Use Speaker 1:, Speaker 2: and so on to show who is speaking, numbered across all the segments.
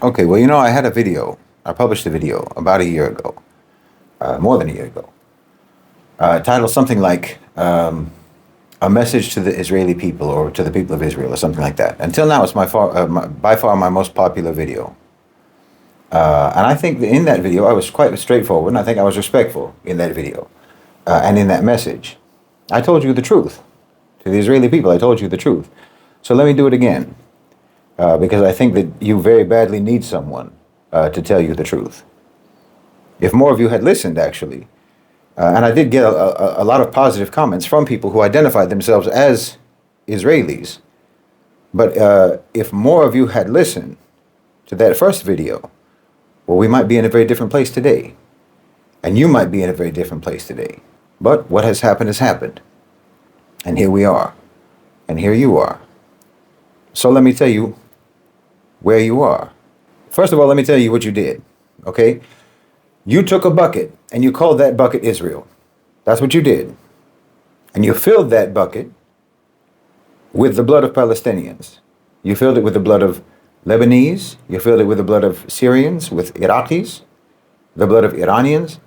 Speaker 1: Okay, well, you know, I had a video. I published a video about a year ago, more than a year ago, titled something like "A Message to the Israeli People" or "To the People of Israel" or something like that. Until now, it's by far my most popular video. And I think that in that video, I was quite straightforward, and I think I was respectful in that video and in that message. I told you the truth. To the Israeli people, I told you the truth. So let me do it again, because I think that you very badly need someone to tell you the truth. If more of you had listened, actually, and I did get a lot of positive comments from people who identified themselves as Israelis, but if more of you had listened to that first video, well, we might be in a very different place today. And you might be in a very different place today. But what has happened has happened. And here we are. And here you are. So let me tell you where you are. First of all, let me tell you what you did. Okay? You took a bucket and you called that bucket Israel. That's what you did. And you filled that bucket with the blood of Palestinians. You filled it with the blood of Lebanese, you filled it with the blood of Syrians, with Iraqis, the blood of Iranians,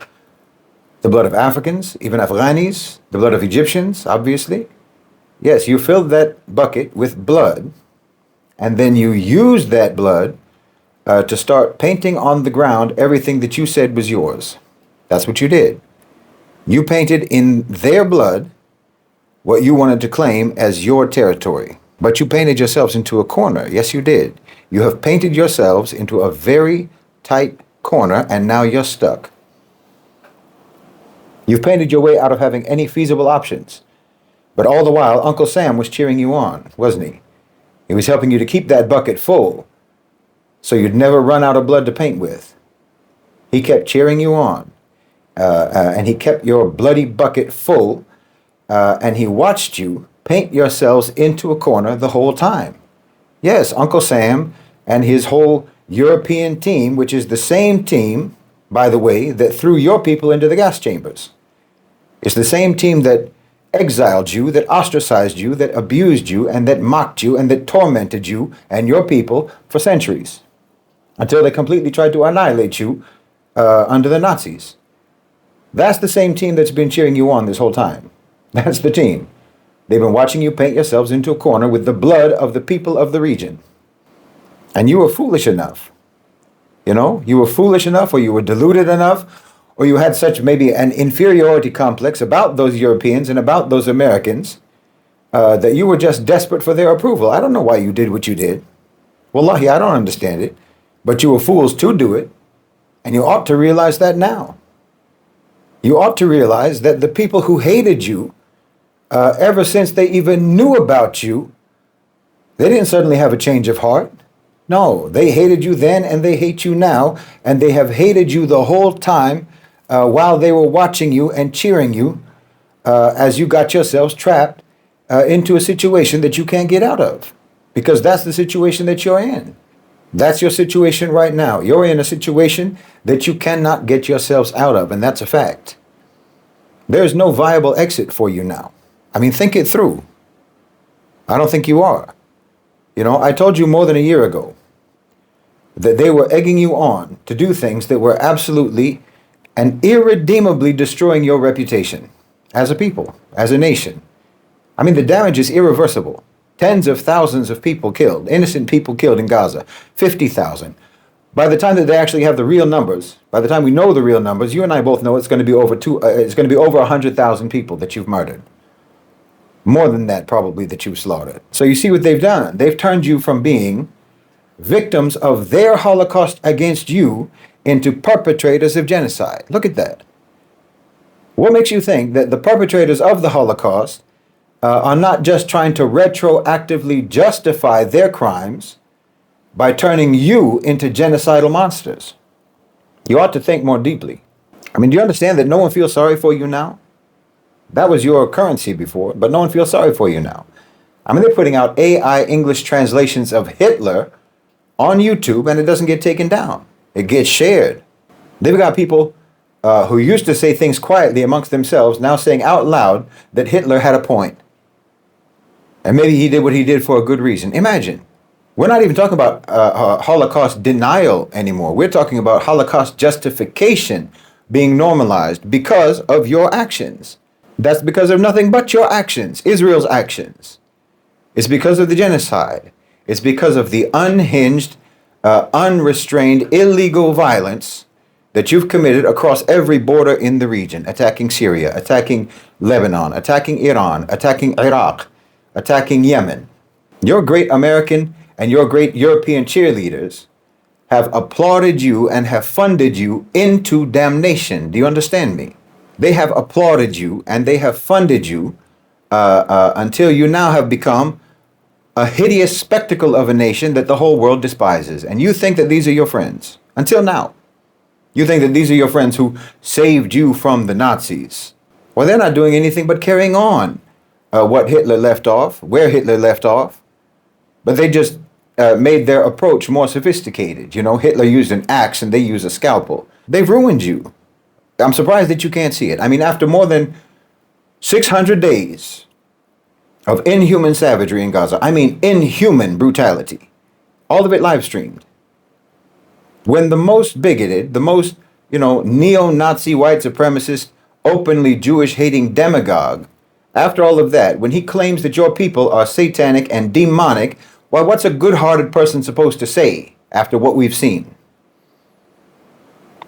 Speaker 1: the blood of Africans, even Afghanis, the blood of Egyptians, obviously. Yes, you filled that bucket with blood, and then you used that blood to start painting on the ground everything that you said was yours. That's what you did. You painted in their blood what you wanted to claim as your territory. But you painted yourselves into a corner. Yes, you did. You have painted yourselves into a very tight corner, and now you're stuck. You've painted your way out of having any feasible options. But all the while, Uncle Sam was cheering you on, wasn't he? He was helping you to keep that bucket full so you'd never run out of blood to paint with. He kept cheering you on, and he kept your bloody bucket full, and he watched you paint yourselves into a corner the whole time. Yes, Uncle Sam and his whole European team, which is the same team, by the way, that threw your people into the gas chambers. It's the same team that exiled you, that ostracized you, that abused you, and that mocked you, and that tormented you and your people for centuries, until they completely tried to annihilate you under the Nazis. That's the same team that's been cheering you on this whole time. That's the team. They've been watching you paint yourselves into a corner with the blood of the people of the region. And you were foolish enough. You were foolish enough, or you were deluded enough, or you had such maybe an inferiority complex about those Europeans and about those Americans that you were just desperate for their approval. I don't know why you did what you did. Wallahi, I don't understand it. But you were fools to do it. And you ought to realize that now. You ought to realize that the people who hated you ever since they even knew about you, they didn't suddenly have a change of heart. No, they hated you then and they hate you now, and they have hated you the whole time while they were watching you and cheering you as you got yourselves trapped into a situation that you can't get out of, because that's the situation that you're in. That's your situation right now. You're in a situation that you cannot get yourselves out of, and that's a fact. There's no viable exit for you now. I mean, think it through. I don't think you are. I told you more than a year ago that they were egging you on to do things that were absolutely and irredeemably destroying your reputation as a people, as a nation. I mean, the damage is irreversible. Tens of thousands of people killed, innocent people killed in Gaza, 50,000. By the time that they actually have the real numbers, by the time we know the real numbers, you and I both know it's going to be over 100,000 people that you've murdered. More than that, probably, that you've slaughtered. So you see what they've done. They've turned you from being victims of their Holocaust against you into perpetrators of genocide. Look at that. What makes you think that the perpetrators of the Holocaust are not just trying to retroactively justify their crimes by turning you into genocidal monsters? You ought to think more deeply. I mean, do you understand that no one feels sorry for you now? That was your currency before, but no one feels sorry for you now. I mean, they're putting out AI English translations of Hitler on YouTube, and it doesn't get taken down. It gets shared. They've got people who used to say things quietly amongst themselves now saying out loud that Hitler had a point. And maybe he did what he did for a good reason. Imagine. We're not even talking about Holocaust denial anymore. We're talking about Holocaust justification being normalized because of your actions. That's because of nothing but your actions, Israel's actions. It's because of the genocide. It's because of the unhinged, unrestrained, illegal violence that you've committed across every border in the region, attacking Syria, attacking Lebanon, attacking Iran, attacking Iraq, attacking Yemen. Your great American and your great European cheerleaders have applauded you and have funded you into damnation. Do you understand me? They have applauded you and they have funded you until you now have become a hideous spectacle of a nation that the whole world despises. And you think that these are your friends. Until now. You think that these are your friends who saved you from the Nazis. Well, they're not doing anything but carrying on what Hitler left off, where Hitler left off. But they just made their approach more sophisticated. You know, Hitler used an axe and they use a scalpel. They've ruined you. I'm surprised that you can't see it. I mean, after more than 600 days of inhuman savagery in Gaza, I mean inhuman brutality, all of it live streamed. When the most bigoted, the most, neo-Nazi white supremacist, openly Jewish-hating demagogue, after all of that, when he claims that your people are satanic and demonic, well, what's a good-hearted person supposed to say after what we've seen?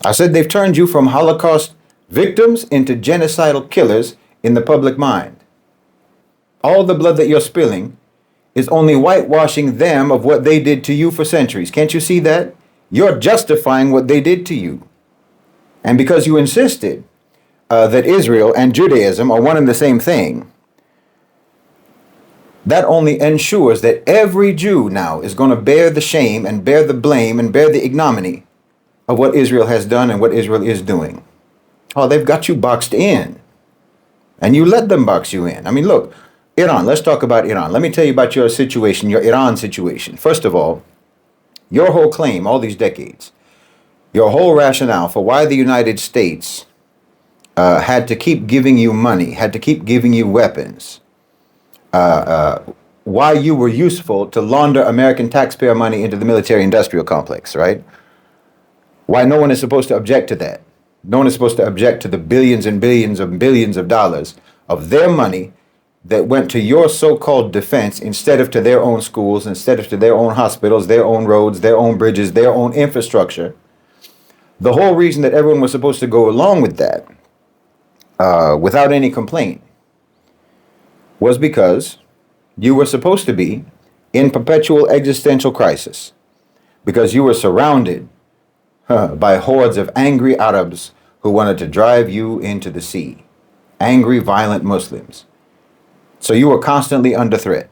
Speaker 1: I said they've turned you from Holocaust victims into genocidal killers in the public mind. All the blood that you're spilling is only whitewashing them of what they did to you for centuries. Can't you see that? You're justifying what they did to you. And because you insisted that Israel and Judaism are one and the same thing, that only ensures that every Jew now is going to bear the shame and bear the blame and bear the ignominy of what Israel has done and what Israel is doing. Oh, they've got you boxed in. And you let them box you in. I mean, look, Iran, let's talk about Iran. Let me tell you about your situation, your Iran situation. First of all, your whole claim, all these decades, your whole rationale for why the United States had to keep giving you money, had to keep giving you weapons, why you were useful to launder American taxpayer money into the military-industrial complex, right? Why no one is supposed to object to that. No one is supposed to object to the billions and billions and billions of dollars of their money that went to your so-called defense instead of to their own schools, instead of to their own hospitals, their own roads, their own bridges, their own infrastructure. The whole reason that everyone was supposed to go along with that without any complaint was because you were supposed to be in perpetual existential crisis, because you were surrounded by hordes of angry Arabs who wanted to drive you into the sea. Angry, violent Muslims. So you were constantly under threat.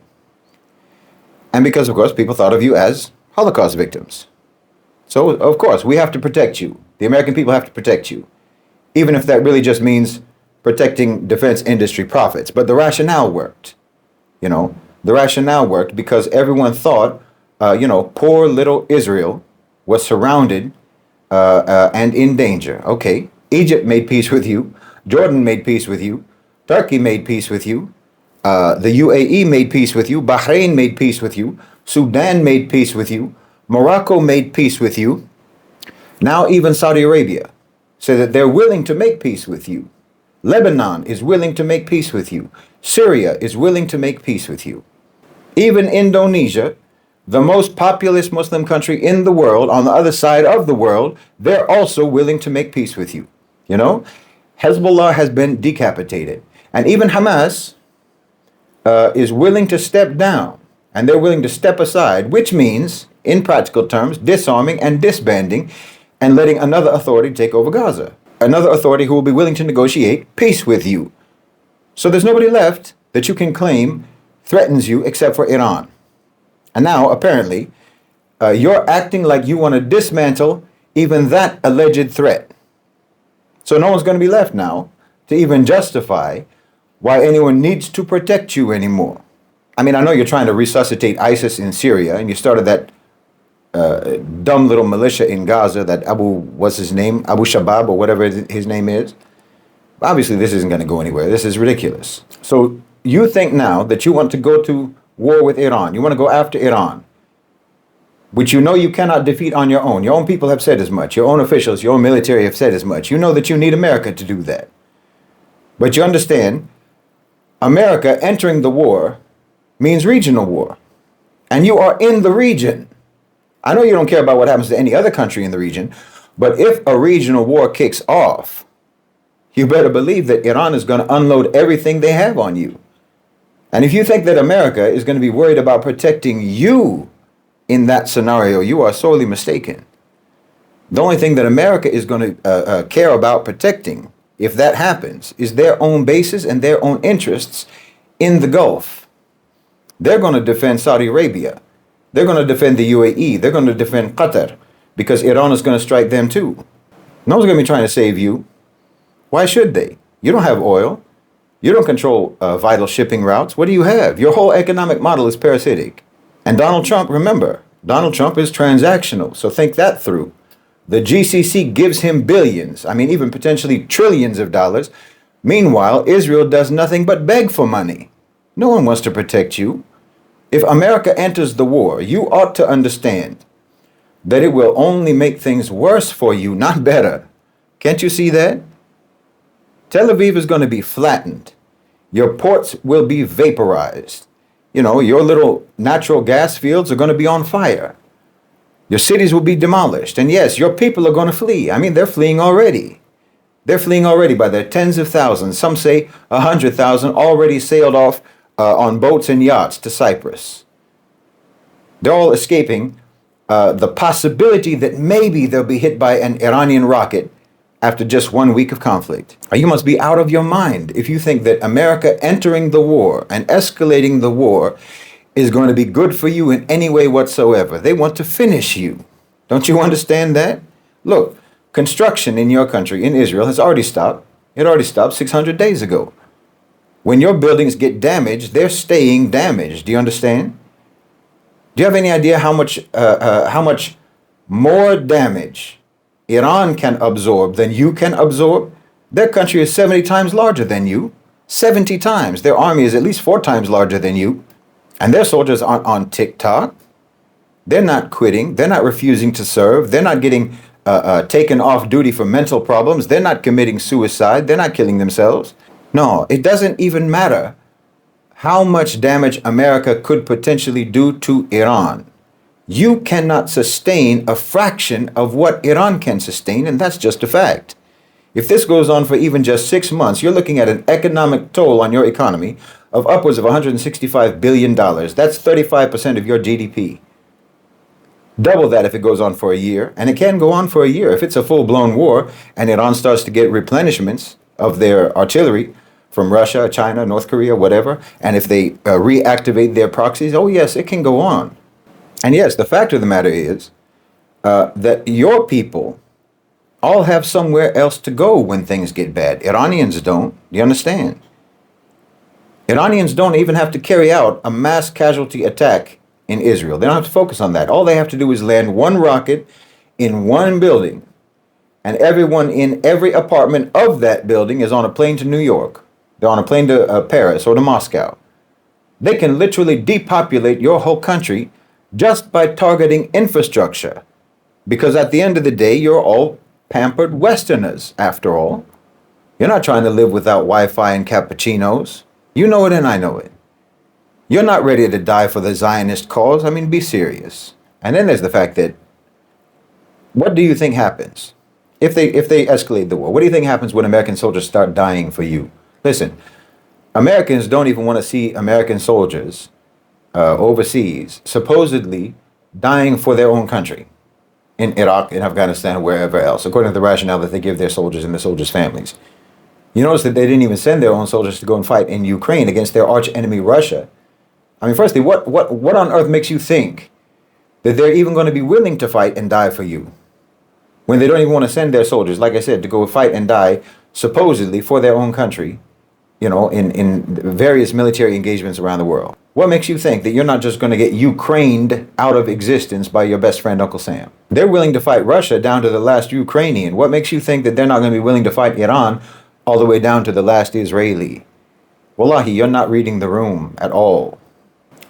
Speaker 1: And because, of course, people thought of you as Holocaust victims. So, of course, we have to protect you. The American people have to protect you. Even if that really just means protecting defense industry profits. But the rationale worked. The rationale worked because everyone thought, poor little Israel was surrounded and in danger. Okay, Egypt made peace with you. Jordan made peace with you. Turkey made peace with you. The UAE made peace with you. Bahrain made peace with you. Sudan made peace with you. Morocco made peace with you. Now even Saudi Arabia say that they're willing to make peace with you. Lebanon is willing to make peace with you. Syria is willing to make peace with you. Even Indonesia, the most populous Muslim country in the world, on the other side of the world, they're also willing to make peace with you. Hezbollah has been decapitated. And even Hamas is willing to step down. And they're willing to step aside, which means, in practical terms, disarming and disbanding and letting another authority take over Gaza. Another authority who will be willing to negotiate peace with you. So there's nobody left that you can claim threatens you except for Iran. And now, apparently, you're acting like you want to dismantle even that alleged threat. So no one's going to be left now to even justify why anyone needs to protect you anymore. I mean, I know you're trying to resuscitate ISIS in Syria, and you started that dumb little militia in Gaza, that what's his name? Abu Shabab or whatever his name is. Obviously, this isn't going to go anywhere. This is ridiculous. So you think now that you want to go to war with Iran. You want to go after Iran. which you know you cannot defeat on your own. Your own people have said as much. Your own officials, your own military have said as much. You know that you need America to do that. But you understand, America entering the war means regional war. And you are in the region. I know you don't care about what happens to any other country in the region, but if a regional war kicks off, you better believe that Iran is going to unload everything they have on you. And if you think that America is going to be worried about protecting you in that scenario, you are sorely mistaken. The only thing that America is going to care about protecting, if that happens, is their own bases and their own interests in the Gulf. They're going to defend Saudi Arabia. They're going to defend the UAE. They're going to defend Qatar because Iran is going to strike them too. No one's going to be trying to save you. Why should they? You don't have oil. You don't control vital shipping routes. What do you have? Your whole economic model is parasitic. And Donald Trump, remember, Donald Trump is transactional. So think that through. The GCC gives him billions, I mean, even potentially trillions of dollars. Meanwhile, Israel does nothing but beg for money. No one wants to protect you. If America enters the war, you ought to understand that it will only make things worse for you, not better. Can't you see that? Tel Aviv is going to be flattened. Your ports will be vaporized. You know, your little natural gas fields are going to be on fire. Your cities will be demolished. And yes, your people are going to flee. I mean, they're fleeing already. They're fleeing already by their tens of thousands. Some say 100,000 already sailed off on boats and yachts to Cyprus. They're all escaping the possibility that maybe they'll be hit by an Iranian rocket after just 1 week of conflict. You must be out of your mind if you think that America entering the war and escalating the war is going to be good for you in any way whatsoever. They want to finish you. Don't you understand that? Look, construction in your country, in Israel, has already stopped. It already stopped 600 days ago. When your buildings get damaged, they're staying damaged. Do you understand? Do you have any idea how much more damage Iran can absorb than you can absorb? Their country is 70 times larger than you. 70 times. Their army is at least 4 times larger than you. And their soldiers aren't on TikTok. They're not quitting. They're not refusing to serve. They're not getting taken off duty for mental problems. They're not committing suicide. They're not killing themselves. No, it doesn't even matter how much damage America could potentially do to Iran. You cannot sustain a fraction of what Iran can sustain, and that's just a fact. If this goes on for even just 6 months, you're looking at an economic toll on your economy of upwards of $165 billion. That's 35% of your GDP. Double that if it goes on for a year, and it can go on for a year. If it's a full-blown war and Iran starts to get replenishments of their artillery from Russia, China, North Korea, whatever, and if they reactivate their proxies, oh yes, it can go on. And yes, the fact of the matter is that your people all have somewhere else to go when things get bad. Iranians don't. Do you understand? Iranians don't even have to carry out a mass casualty attack in Israel. They don't have to focus on that. All they have to do is land one rocket in one building, and everyone in every apartment of that building is on a plane to New York. They're on a plane to Paris or to Moscow. They can literally depopulate your whole country just by targeting infrastructure. Because at the end of the day, you're all pampered Westerners, after all. You're not trying to live without Wi-Fi and cappuccinos. You know it and I know it. You're not ready to die for the Zionist cause. I mean, be serious. And then there's the fact that, what do you think happens if they escalate the war? What do you think happens when American soldiers start dying for you? Listen, Americans don't even want to see American soldiers overseas supposedly dying for their own country in Iraq, in Afghanistan, wherever else, according to the rationale that they give their soldiers and the soldiers' families. You notice that they didn't even send their own soldiers to go and fight in Ukraine against their arch enemy, Russia. I mean, firstly, what on earth makes you think that they're even going to be willing to fight and die for you when they don't even want to send their soldiers, like I said, to go fight and die supposedly for their own country, you know, in various military engagements around the world? What makes you think that you're not just going to get Ukrained out of existence by your best friend, Uncle Sam? They're willing to fight Russia down to the last Ukrainian. What makes you think that they're not going to be willing to fight Iran all the way down to the last Israeli? Wallahi, you're not reading the room at all.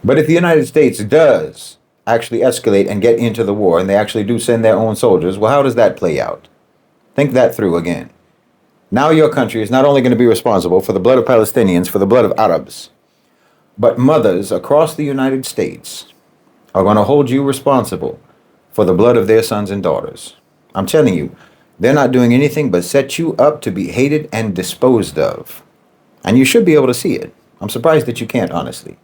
Speaker 1: But if the United States does actually escalate and get into the war, and they actually do send their own soldiers, well, how does that play out? Think that through again. Now your country is not only going to be responsible for the blood of Palestinians, for the blood of Arabs, but mothers across the United States are going to hold you responsible for the blood of their sons and daughters. I'm telling you, they're not doing anything but set you up to be hated and disposed of. And you should be able to see it. I'm surprised that you can't, honestly.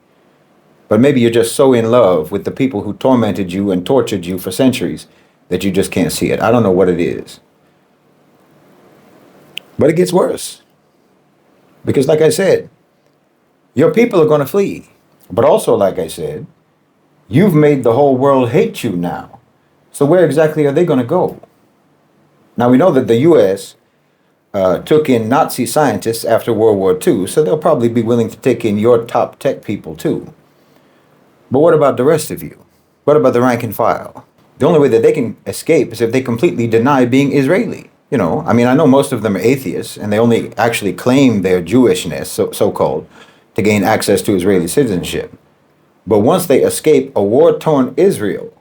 Speaker 1: But maybe you're just so in love with the people who tormented you and tortured you for centuries that you just can't see it. I don't know what it is. But it gets worse. Because like I said, your people are going to flee. But also, like I said, you've made the whole world hate you now. So where exactly are they going to go? Now, we know that the U.S. Took in Nazi scientists after World War II, so they'll probably be willing to take in your top tech people too. But what about the rest of you? What about the rank and file? The only way that they can escape is if they completely deny being Israeli. You know, I mean, I know most of them are atheists, and they only actually claim their Jewishness, so-called, to gain access to Israeli citizenship. But once they escape a war-torn Israel,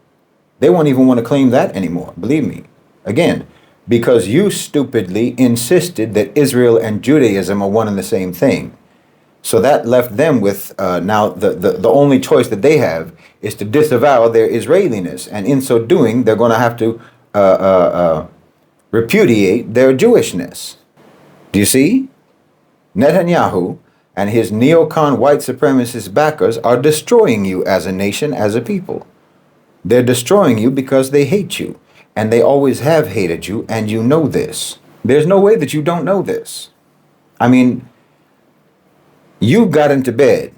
Speaker 1: they won't even want to claim that anymore, believe me. Again, because you stupidly insisted that Israel and Judaism are one and the same thing. So that left them with now the only choice that they have is to disavow their Israeliness. And in so doing, they're going to have to repudiate their Jewishness. Do you see? Netanyahu and his neocon white supremacist backers are destroying you as a nation, as a people. They're destroying you because they hate you. And they always have hated you, and you know this. There's no way that you don't know this. I mean, you got into bed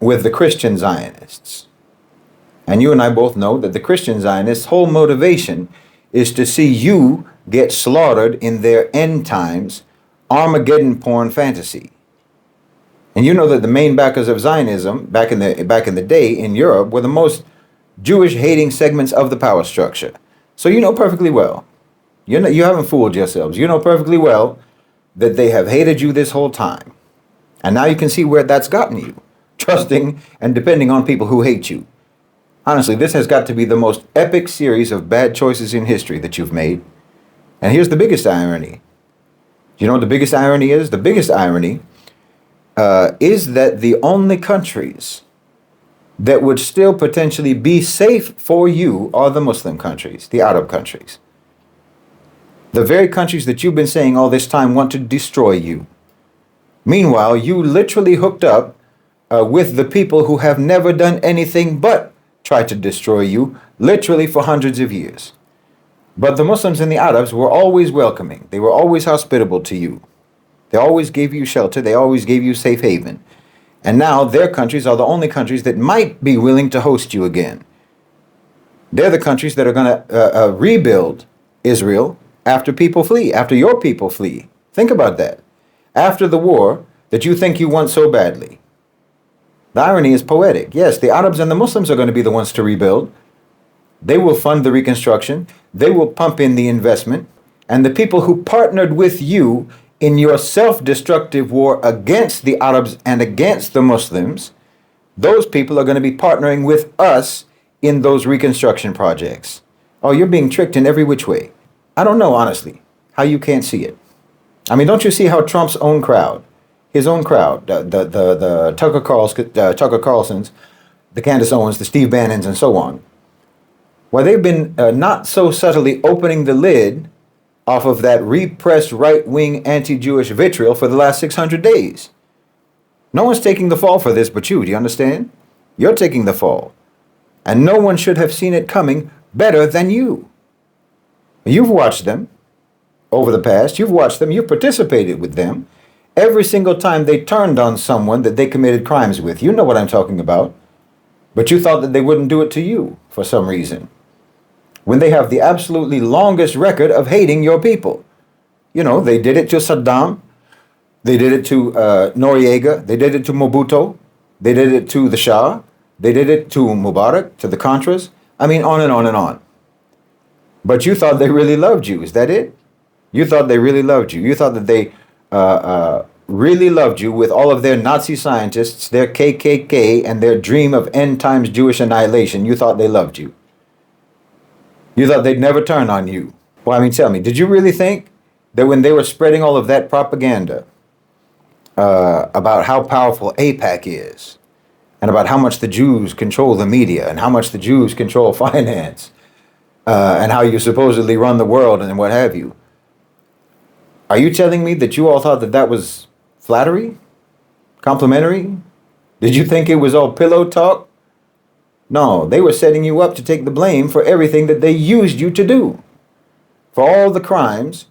Speaker 1: with the Christian Zionists. And you and I both know that the Christian Zionists' whole motivation is to see you get slaughtered in their end times Armageddon porn fantasy. And you know that the main backers of Zionism back in the day in Europe were the most Jewish-hating segments of the power structure. So you know perfectly well, you haven't fooled yourselves. You know perfectly well that they have hated you this whole time. And now you can see where that's gotten you, trusting and depending on people who hate you. Honestly, this has got to be the most epic series of bad choices in history that you've made. And here's the biggest irony. Do you know what the biggest irony is? The biggest irony is that the only countries that would still potentially be safe for you are the Muslim countries, the Arab countries. The very countries that you've been saying all this time want to destroy you. Meanwhile, you literally hooked up with the people who have never done anything but try to destroy you, literally for hundreds of years. But the Muslims and the Arabs were always welcoming. They were always hospitable to you. They always gave you shelter. They always gave you safe haven. And now their countries are the only countries that might be willing to host you again. They're the countries that are going to rebuild Israel after people flee, after your people flee. Think about that. After the war that you think you want so badly. The irony is poetic. Yes, the Arabs and the Muslims are going to be the ones to rebuild. They will fund the reconstruction. They will pump in the investment. And the people who partnered with you in your self-destructive war against the Arabs and against the Muslims, those people are going to be partnering with us in those reconstruction projects. Oh, you're being tricked in every which way. I don't know, honestly, how you can't see it. I mean, don't you see how Trump's own crowd, his own crowd, the Tucker Carlsons, the Candace Owens, the Steve Bannons, and so on, well, they've been not so subtly opening the lid off of that repressed right-wing anti-Jewish vitriol for the last 600 days. No one's taking the fall for this but you, do you understand? You're taking the fall. And no one should have seen it coming better than you. You've watched them over the past. You've watched them. You've participated with them. Every single time they turned on someone that they committed crimes with. You know what I'm talking about. But you thought that they wouldn't do it to you for some reason, when they have the absolutely longest record of hating your people. You know, they did it to Saddam. They did it to Noriega. They did it to Mobutu. They did it to the Shah. They did it to Mubarak, to the Contras. I mean, on and on and on. But you thought they really loved you. Is that it? You thought they really loved you. You thought that they really loved you with all of their Nazi scientists, their KKK, and their dream of end times Jewish annihilation, you thought they loved you. You thought they'd never turn on you. Well, I mean, tell me, did you really think that when they were spreading all of that propaganda about how powerful AIPAC is, and about how much the Jews control the media, and how much the Jews control finance, and how you supposedly run the world and what have you, are you telling me that you all thought that that was flattery? Complimentary? Did you think it was all pillow talk? No, they were setting you up to take the blame for everything that they used you to do. For all the crimes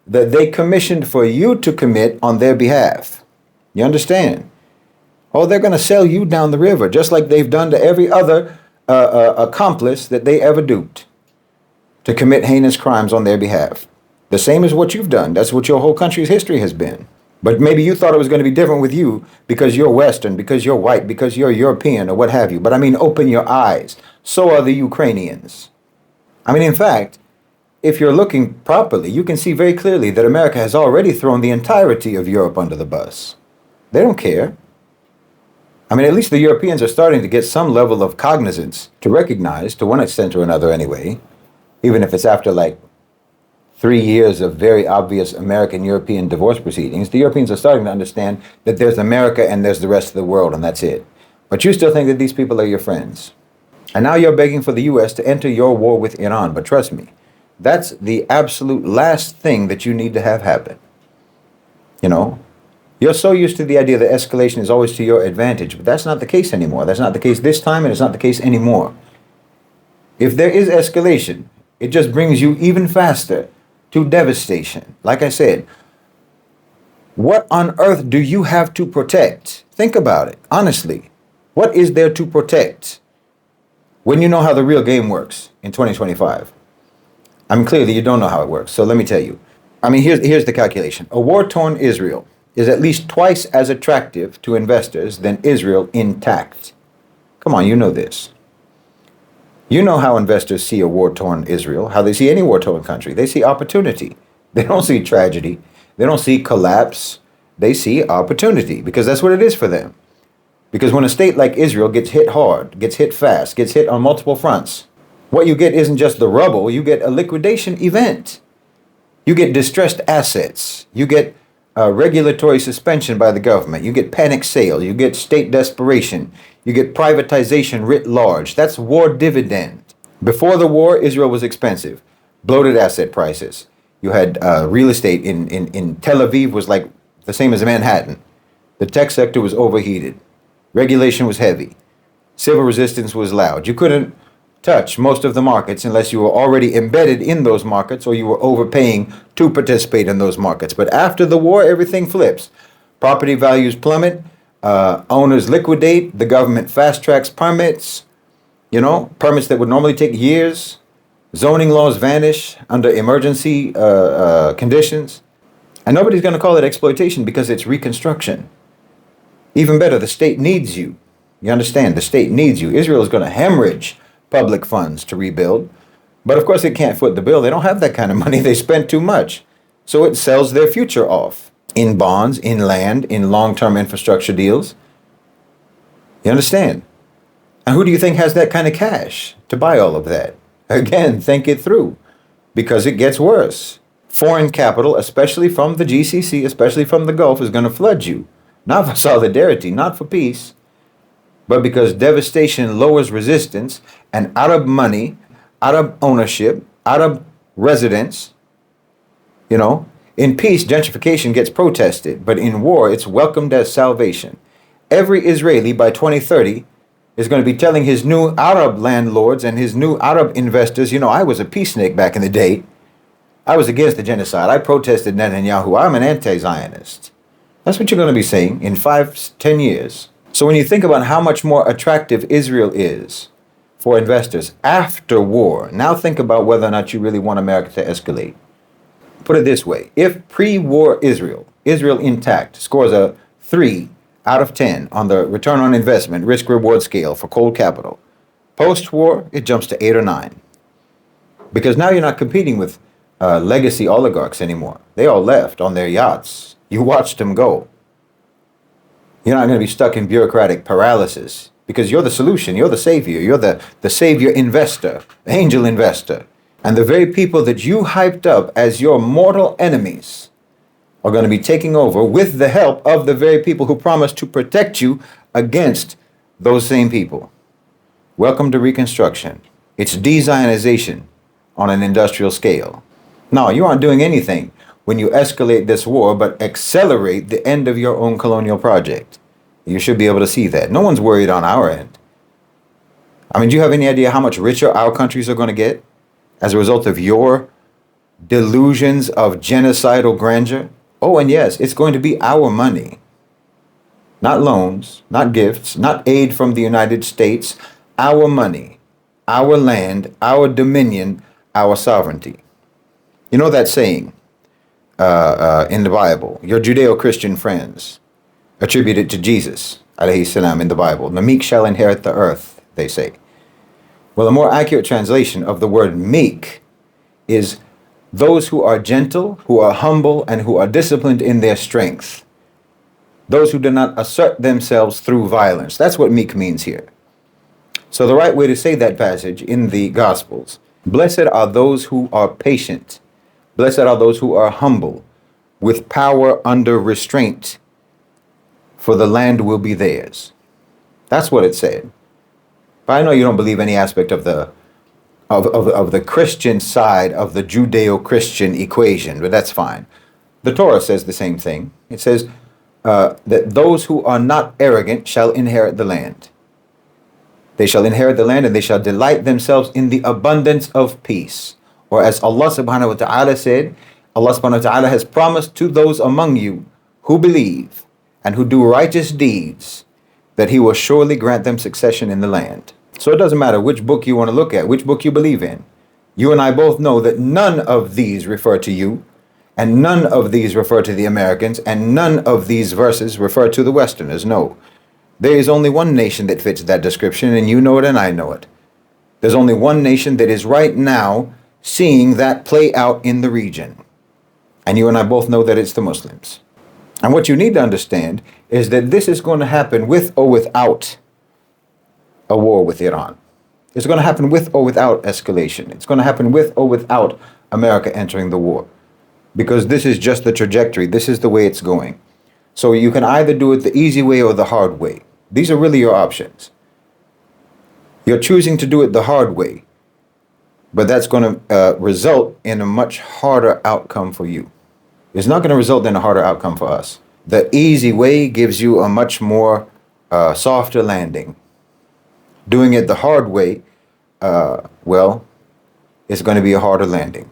Speaker 1: that they commissioned for you to commit on their behalf. You understand? Oh, they're going to sell you down the river, just like they've done to every other accomplice that they ever duped to commit heinous crimes on their behalf. The same as what you've done. That's what your whole country's history has been. But maybe you thought it was going to be different with you because you're Western, because you're white, because you're European, or what have you. But I mean, open your eyes. So are the Ukrainians. I mean, in fact, if you're looking properly, you can see very clearly that America has already thrown the entirety of Europe under the bus. They don't care. I mean, at least the Europeans are starting to get some level of cognizance to recognize, to one extent or another anyway, even if it's after like 3 years of very obvious American-European divorce proceedings, the Europeans are starting to understand that there's America and there's the rest of the world, and that's it. But you still think that these people are your friends. And now you're begging for the U.S. to enter your war with Iran. But trust me, that's the absolute last thing that you need to have happen. You know, you're so used to the idea that escalation is always to your advantage, but that's not the case anymore. That's not the case this time, and it's not the case anymore. If there is escalation, it just brings you even faster to devastation. Like I said, what on earth do you have to protect? Think about it, honestly. What is there to protect when you know how the real game works in 2025? I mean, clearly you don't know how it works, so let me tell you. I mean, here's the calculation. A war-torn Israel is at least twice as attractive to investors than Israel intact. Come on, you know this. You know how investors see a war-torn Israel, how they see any war-torn country. They see opportunity. They don't see tragedy. They don't see collapse. They see opportunity because that's what it is for them. Because when a state like Israel gets hit hard, gets hit fast, gets hit on multiple fronts, what you get isn't just the rubble. You get a liquidation event. You get distressed assets. You get regulatory suspension by the government. You get panic sale. You get state desperation. You get privatization writ large. That's war dividend. Before the war, Israel was expensive. Bloated asset prices. You had real estate in Tel Aviv was like the same as Manhattan. The tech sector was overheated. Regulation was heavy. Civil resistance was loud. You couldn't touch most of the markets unless you were already embedded in those markets or you were overpaying to participate in those markets. But after the war, everything flips. Property values plummet. Owners liquidate. The government fast tracks permits. You know, permits that would normally take years. Zoning laws vanish under emergency conditions. And nobody's going to call it exploitation because it's Reconstruction. Even better, the state needs you. You understand? The state needs you. Israel is going to hemorrhage public funds to rebuild. But of course, it can't foot the bill. They don't have that kind of money. They spent too much. So it sells their future off in bonds, in land, in long-term infrastructure deals. You understand? And who do you think has that kind of cash to buy all of that? Again, think it through, because it gets worse. Foreign capital, especially from the GCC, especially from the Gulf, is going to flood you. Not for solidarity, not for peace, but because devastation lowers resistance, and Arab money, Arab ownership, Arab residence, you know, in peace, gentrification gets protested, but in war, it's welcomed as salvation. Every Israeli by 2030 is going to be telling his new Arab landlords and his new Arab investors, you know, I was a peacenik back in the day. I was against the genocide. I protested Netanyahu. I'm an anti-Zionist. That's what you're going to be saying in 5-10 years. So when you think about how much more attractive Israel is for investors after war, now think about whether or not you really want America to escalate. Put it this way. If pre-war Israel intact, scores a 3 out of 10 on the return on investment risk-reward scale for cold capital, post-war, it jumps to 8 or 9. Because now you're not competing with legacy oligarchs anymore. They all left on their yachts. You watched them go. You're not going to be stuck in bureaucratic paralysis because you're the solution. You're the savior. You're the savior investor, angel investor. And the very people that you hyped up as your mortal enemies are going to be taking over with the help of the very people who promised to protect you against those same people. Welcome to Reconstruction. It's de-Zionization on an industrial scale. No, you aren't doing anything when you escalate this war, but accelerate the end of your own colonial project. You should be able to see that. No one's worried on our end. I mean, do you have any idea how much richer our countries are going to get as a result of your delusions of genocidal grandeur? Oh, and yes, it's going to be our money. Not loans, not gifts, not aid from the United States. Our money, our land, our dominion, our sovereignty. You know that saying in the Bible, your Judeo-Christian friends attribute it to Jesus, alayhi salam, in the Bible. The meek shall inherit the earth, they say. Well, a more accurate translation of the word meek is those who are gentle, who are humble, and who are disciplined in their strength. Those who do not assert themselves through violence. That's what meek means here. So the right way to say that passage in the Gospels, blessed are those who are patient. Blessed are those who are humble, with power under restraint, for the land will be theirs. That's what it said. But I know you don't believe any aspect of the Christian side of the Judeo-Christian equation, but that's fine. The Torah says the same thing. It says that those who are not arrogant shall inherit the land. They shall inherit the land and they shall delight themselves in the abundance of peace. Or as Allah subhanahu wa ta'ala said, Allah subhanahu wa ta'ala has promised to those among you who believe and who do righteous deeds that he will surely grant them succession in the land. So it doesn't matter which book you want to look at, which book you believe in. You and I both know that none of these refer to you, and none of these refer to the Americans, and none of these verses refer to the Westerners. No. There is only one nation that fits that description, and you know it and I know it. There's only one nation that is right now seeing that play out in the region. And you and I both know that it's the Muslims. And what you need to understand is that this is going to happen with or without a war with Iran. It's going to happen with or without escalation. It's going to happen with or without America entering the war. Because this is just the trajectory. This is the way it's going. So you can either do it the easy way or the hard way. These are really your options. You're choosing to do it the hard way. But that's going to result in a much harder outcome for you. It's not going to result in a harder outcome for us. The easy way gives you a much more softer landing. Doing it the hard way, well, it's going to be a harder landing.